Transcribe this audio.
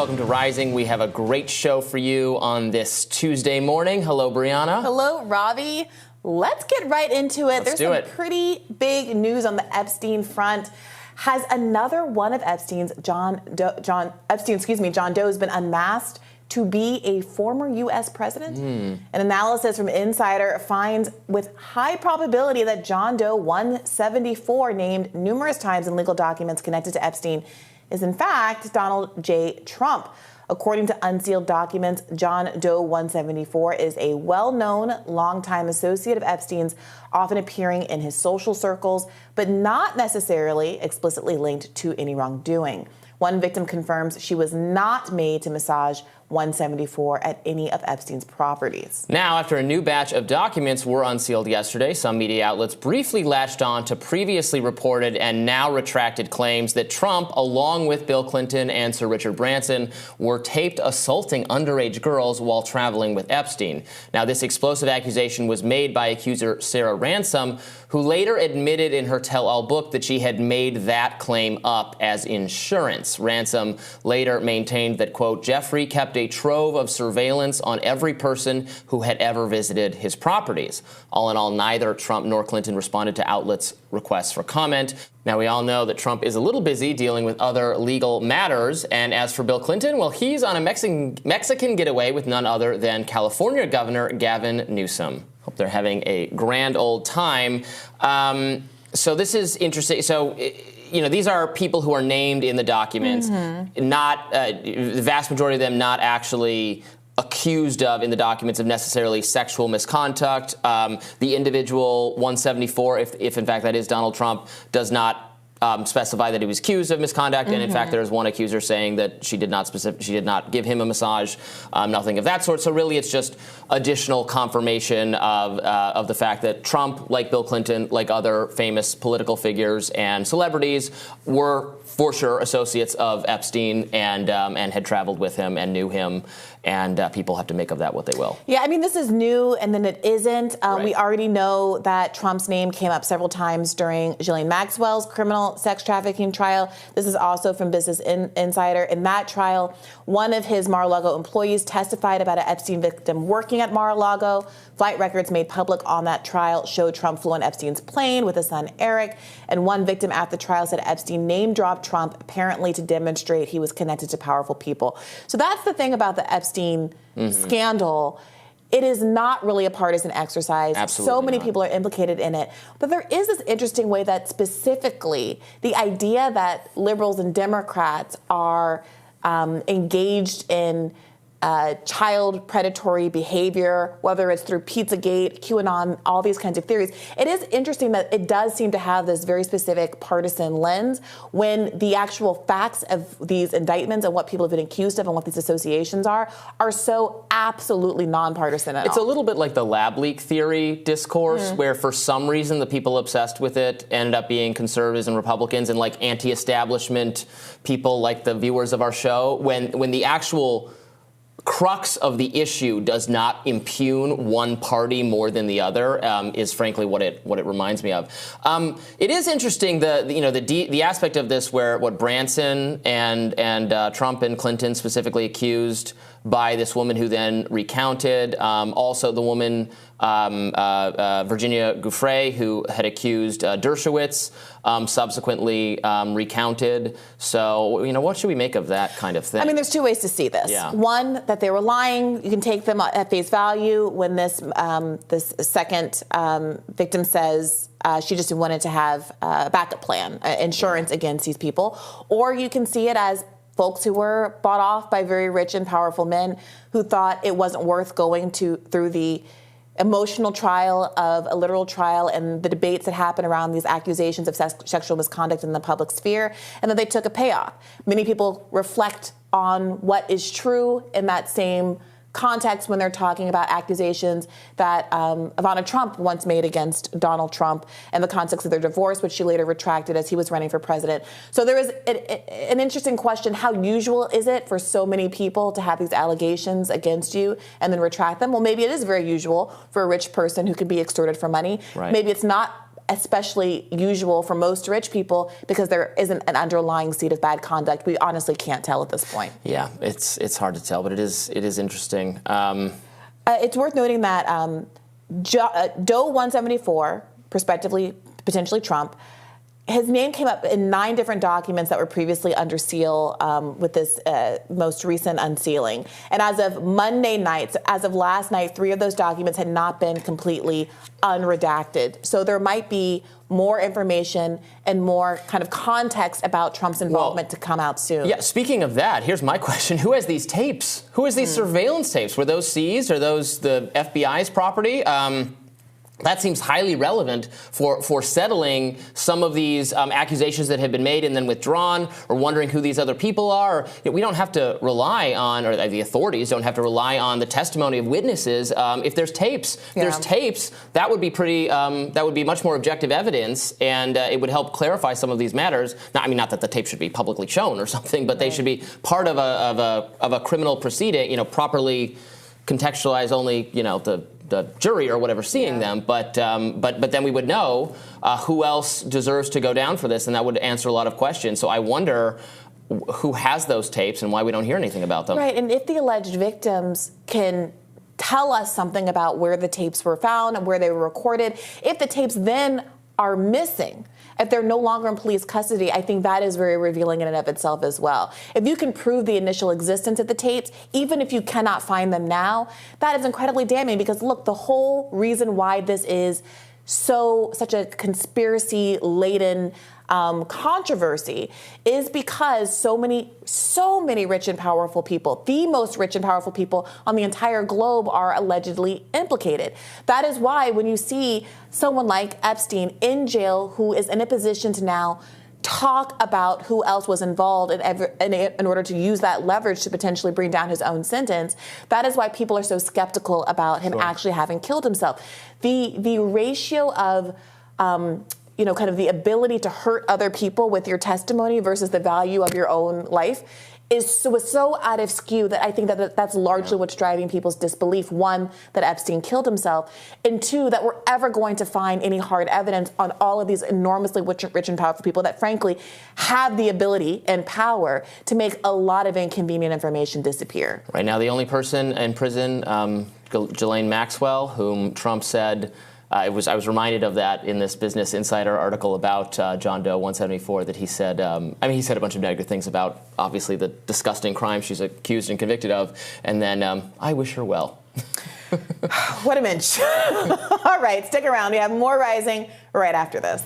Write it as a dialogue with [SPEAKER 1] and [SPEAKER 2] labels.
[SPEAKER 1] Welcome to Rising. We have a great show for you on this Tuesday morning. Hello, Brianna.
[SPEAKER 2] Hello, Robbie. Let's get right into it. There's some pretty big news on the Epstein front. Has another one of Epstein's, John Doe has been unmasked to be a former U.S. president? An analysis from Insider finds with high probability that John Doe 174, named numerous times in legal documents connected to Epstein, is in fact Donald J. Trump. According to unsealed documents, John Doe 174 is a well-known, longtime associate of Epstein's, often appearing in his social circles, but not necessarily explicitly linked to any wrongdoing. One victim confirms she was not made to massage 174 at any of Epstein's properties.
[SPEAKER 1] Now, after a new batch of documents were unsealed yesterday, some media outlets briefly latched on to previously reported and now retracted claims that Trump, along with Bill Clinton and Sir Richard Branson, were taped assaulting underage girls while traveling with Epstein. Now, this explosive accusation was made by accuser Sarah Ransom, who later admitted in her tell-all book that she had made that claim up as insurance. Ransom later maintained that, quote, Jeffrey kept a trove of surveillance on every person who had ever visited his properties. All in all, neither Trump nor Clinton responded to outlets' requests for comment. Now, we all know that Trump is a little busy dealing with other legal matters. And as for Bill Clinton, well, he's on a Mexican getaway with none other than California Governor Gavin Newsom. Hope they're having a grand old time. So this is interesting. So, you know, these are people who are named in the documents, not the vast majority of them not actually accused of in the documents of necessarily sexual misconduct. The individual 174, if in fact that is Donald Trump, does not specify that he was accused of misconduct, and in fact there is one accuser saying that she did not give him a massage, nothing of that sort. So really, it's just additional confirmation of the fact that Trump, like Bill Clinton, like other famous political figures and celebrities, were for sure associates of Epstein and had traveled with him and knew him. And people have to make of that what they will.
[SPEAKER 2] Yeah, I mean, this is new, and then it isn't.
[SPEAKER 1] Right.
[SPEAKER 2] We already know that Trump's name came up several times during Ghislaine Maxwell's criminal sex trafficking trial. This is also from Business Insider. In that trial, one of his Mar-a-Lago employees testified about an Epstein victim working at Mar-a-Lago. Flight records made public on that trial showed Trump flew on Epstein's plane with his son Eric. And one victim at the trial said Epstein name-dropped Trump, apparently to demonstrate he was connected to powerful people. So that's the thing about the Epstein scandal. It is not really a partisan exercise.
[SPEAKER 1] Absolutely
[SPEAKER 2] so many
[SPEAKER 1] not.
[SPEAKER 2] people are implicated in it. But there is this interesting way that specifically the idea that liberals and Democrats are engaged in child predatory behavior, whether it's through Pizzagate, QAnon, all these kinds of theories. It is interesting that it does seem to have this very specific partisan lens when the actual facts of these indictments and what people have been accused of and what these associations are so absolutely nonpartisan at all.
[SPEAKER 1] It's a little bit like the lab leak theory discourse, where for some reason the people obsessed with it ended up being conservatives and Republicans and like anti-establishment people like the viewers of our show, when the actual crux of the issue does not impugn one party more than the other, is frankly what it reminds me of. It is interesting the aspect of this where what Branson and Trump and Clinton specifically accused by this woman who then recounted. Also the woman Virginia Giuffre, who had accused Dershowitz, subsequently recounted. So, you know, what should we make of that kind of thing?
[SPEAKER 2] I mean, there's two ways to see this.
[SPEAKER 1] Yeah.
[SPEAKER 2] One, that they were lying. You can take them at face value when this second victim says she just wanted to have a backup plan, insurance against these people. Or you can see it as folks who were bought off by very rich and powerful men who thought it wasn't worth going through the emotional trial of a literal trial and the debates that happen around these accusations of sexual misconduct in the public sphere, and then they took a payoff. Many people reflect on what is true in that same context when they're talking about accusations that Ivana Trump once made against Donald Trump and the context of their divorce, which she later retracted as he was running for president. So there is an interesting question. How usual is it for so many people to have these allegations against you and then retract them? Well, maybe it is very usual for a rich person who can be extorted for money.
[SPEAKER 1] Right.
[SPEAKER 2] Maybe it's not especially usual for most rich people, because there isn't an underlying seed of bad conduct. We honestly can't tell at this point.
[SPEAKER 1] Yeah, it's hard to tell, but it is interesting.
[SPEAKER 2] It's worth noting that Doe 174, prospectively, potentially Trump, his name came up in 9 different documents that were previously under seal with this most recent unsealing. And as of Monday night, as of last night, 3 of those documents had not been completely unredacted. So there might be more information and more kind of context about Trump's involvement to come out soon.
[SPEAKER 1] Yeah, speaking of that, here's my question. Who has these tapes? Who has these surveillance tapes? Were those seized? Are those the FBI's property? That seems highly relevant for settling some of these accusations that have been made and then withdrawn, or wondering who these other people are. We don't have to rely on, or the authorities don't have to rely on the testimony of witnesses. If there's tapes, that would be pretty. That would be much more objective evidence, and it would help clarify some of these matters. Now, I mean, not that the tape should be publicly shown or something, but they should be part of a criminal proceeding. Properly contextualized, only the jury or whatever seeing them, but then we would know who else deserves to go down for this, and that would answer a lot of questions. So I wonder who has those tapes and why we don't hear anything about them.
[SPEAKER 2] Right, and if the alleged victims can tell us something about where the tapes were found and where they were recorded, if the tapes then are missing, if they're no longer in police custody, I think that is very revealing in and of itself as well. If you can prove the initial existence of the tapes, even if you cannot find them now, that is incredibly damning, because look, the whole reason why this is such a conspiracy-laden controversy is because so many rich and powerful people, the most rich and powerful people on the entire globe, are allegedly implicated. That is why when you see someone like Epstein in jail, who is in a position to now talk about who else was involved in order to use that leverage to potentially bring down his own sentence, that is why people are so skeptical about him actually having killed himself. The ratio of kind of the ability to hurt other people with your testimony versus the value of your own life was so out of skew that I think that's largely what's driving people's disbelief. 1, that Epstein killed himself, and 2, that we're ever going to find any hard evidence on all of these enormously rich and powerful people that frankly have the ability and power to make a lot of inconvenient information disappear.
[SPEAKER 1] Right now, the only person in prison, Ghislaine Maxwell, whom Trump said, I was reminded of that in this Business Insider article about John Doe 174, that he said, he said a bunch of negative things about, obviously, the disgusting crime she's accused and convicted of, and then, I wish her well.
[SPEAKER 2] What a mensch. All right, stick around. We have more Rising right after this.